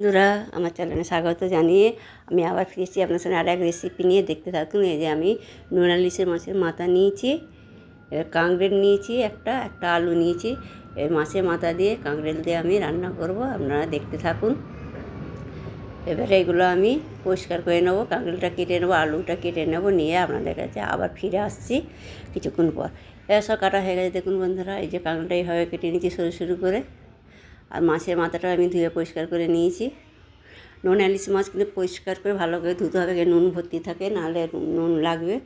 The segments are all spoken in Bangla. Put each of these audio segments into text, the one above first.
বন্ধুরা, আমার চ্যানেলে স্বাগত জানিয়ে আমি আবার ফিরেছি আপনার সঙ্গে আর এক রেসিপি নিয়ে। দেখতে থাকুন। এই যে আমি নোনা ইলিশের মাছের মাথা নিয়েছি, এবার কাঁকড়েল নিয়েছি, একটা আলু নিয়েছি। এই মাছের মাথা দিয়ে কাঁকড়েল দিয়ে আমি রান্না করব, আপনারা দেখতে থাকুন। এবারে এগুলো আমি পরিষ্কার করে নেবো, কাঁকড়েলটা কেটে নেবো, আলুটা কেটে নেবো, নিয়ে আপনাদের কাছে আবার ফিরে আসছি কিছুক্ষণ পর। এবার সব কাটা হয়ে গেছে দেখুন বন্ধুরা। এই যে কাঁকড়েলটা এইভাবে কেটে নিয়েছি সরু সরু করে, আর মাছের মাথাটা আমি ধুয়ে পরিষ্কার করে নিয়েছি। নোনা ইলিশ মাছ কিন্তু পরিষ্কার করে ভালো করে ধুতে হবে, নুন ভর্তি থাকে, নাহলে নুন লাগবে,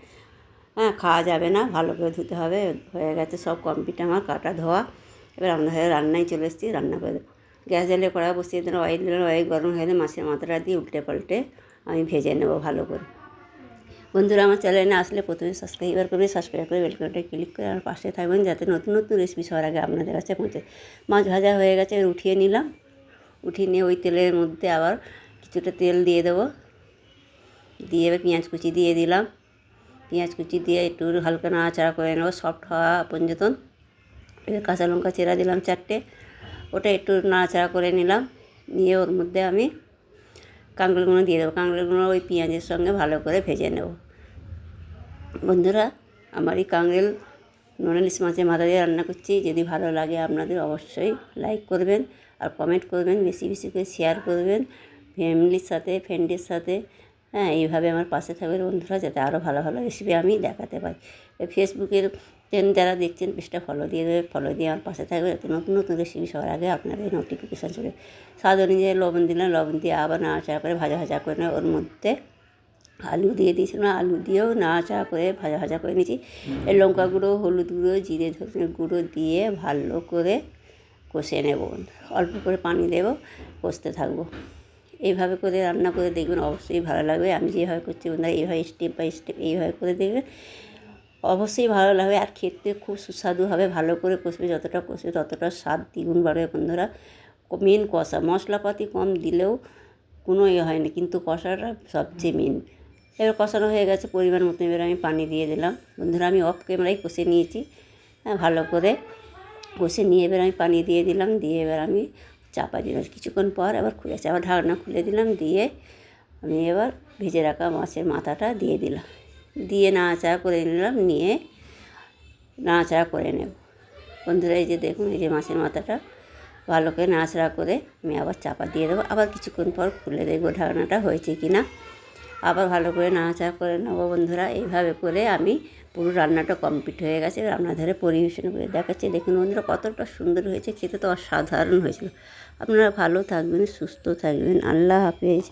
খাওয়া যাবে না। ভালো করে ধুতে হবে। হয়ে গেছে সব কমপ্লিট আমার কাটা ধোয়া। এবার আপনাদের রান্নায় চলে এসেছি, রান্না করে গ্যাস জ্বালিয়ে কড়াই বসিয়ে দিলাম, অয়েল দিলাম, অয়েল গরম হয়ে গেলে মাছের মাথাটা দিয়ে উল্টে পাল্টে আমি ভেজে নেব ভালো করে। বন্ধুরা, আমার চ্যানেলে আসলে প্রথমে সাবস্ক্রাইব করে বেলকনটা ক্লিক করে আমার পাশে থাকবেন, যাতে নতুন নতুন রেসিপি সবার আগে আপনাদের কাছে পৌঁছে। মাছ ভাজা হয়ে গেছে, উঠিয়ে নিলাম। উঠিয়ে নিয়ে ওই তেলের মধ্যে আবার কিছুটা তেল দিয়ে দেবো, দিয়ে এবার পেঁয়াজ কুচি দিয়ে দিলাম। পেঁয়াজ কুচি দিয়ে একটু হালকা নাড়াচাড়া করে নেবো সফট হওয়া পর্যন্ত। এবার কাঁচা লঙ্কা চেরা দিলাম 4টে, ওটা একটু নাড়াচাড়া করে নিলাম। নিয়ে ওর মধ্যে আমি কাঁকড়েলগুলো দিয়ে দেবো। কাঁকড়েলগুলো ওই পেঁয়াজের সঙ্গে ভালো করে ভেজে নেব। বন্ধুরা, আমার এই কাঁকড়েল নোনা ইলিশ মাছের মাথা দিয়ে রান্না করছি। যদি ভালো লাগে আপনাদের অবশ্যই লাইক করবেন আর কমেন্ট করবেন, বেশি বেশি করে শেয়ার করবেন ফ্যামিলির সাথে, ফ্রেন্ডের সাথে। এইভাবে আমার পাশে থাকবেন বন্ধুরা, যাতে আরও ভালো ভালো রেসিপি আমি দেখাতে পারি। ফেসবুকের যারা দেখছেন পেজটা ফলো দিয়ে দেবে, ফলো দিয়ে আমার পাশে থাকবে, যাতে নতুন নতুন রেসিপি সবার আগে আপনাদের নোটিফিকেশান চলে। স্বাদ অনুযায়ী লবণ দিলাম, লবণ দিয়ে আবার নাড়াচাড়া করে ভাজা ভাজা করে নেয়। ওর মধ্যে আলু দিয়ে দিয়েছিলাম, আলু দিয়েও নাড়াচাড়া করে ভাজা ভাজা করে নিয়েছি। এর লঙ্কা গুঁড়ো, হলুদ গুঁড়ো, জিরে ধনে গুঁড়ো দিয়ে ভালো করে কষে নেব। অল্প করে পানি দেবো, কষতে থাকবো। এইভাবে করে রান্না করে দেখবেন, অবশ্যই ভালো লাগবে। আমি যেভাবে করছি বন্ধুরা, এইভাবে স্টেপ বাই স্টেপ এইভাবে করে দেখবেন, অবশ্যই ভালো লাগবে। আর খেতে খুব সুস্বাদু হবে। ভালো করে কষবে, যতটা কষবে ততটা স্বাদ দ্বিগুণ বাড়বে বন্ধুরা। মেন কষা, মশলাপাতি কম দিলেও কোনো হয় না, কিন্তু কষাটা সবচেয়ে মেন। এবার কষানো হয়ে গেছে পরিমাণ মতো, এবার আমি পানি দিয়ে দিলাম। বন্ধুরা, আমি অফ ক্যামেরায় কষে নিয়েছি, ভালো করে কষে নিয়ে এবার আমি পানি দিয়ে দিলাম। দিয়ে এবার আমি চাপা দিলাম। কিছুক্ষণ পর আবার খুলেছে, আবার ঢাকনা খুলে দিলাম। দিয়ে আমি এবার ভেজে রাখা মাছের মাথাটা দিয়ে দিলাম, দিয়ে নাড়াচাড়া করে নিলাম। নিয়ে নাড়াচাড়া করে নেব বন্ধুরা। এই যে দেখুন, এই যে মাছের মাথাটা ভালো করে নাড়াচাড়া করে আমি আবার চাপা দিয়ে দেবো। আবার কিছুক্ষণ পর খুলে দেখবো ঢাকনাটা হয়েছে কি না। আবার ভালো করে নাড়াচাড়া করে নেবো বন্ধুরা। এইভাবে করে আমি পুরো রান্নাটা কমপ্লিট হয়ে গেছে। আপনাদের পরিবেশন করে দেখাচ্ছি। দেখুন বন্ধুরা, কতটা সুন্দর হয়েছে, খেতে তো অসাধারণ হয়েছিল। আপনারা ভালো থাকবেন, সুস্থ থাকবেন। আল্লাহ হাফেজ।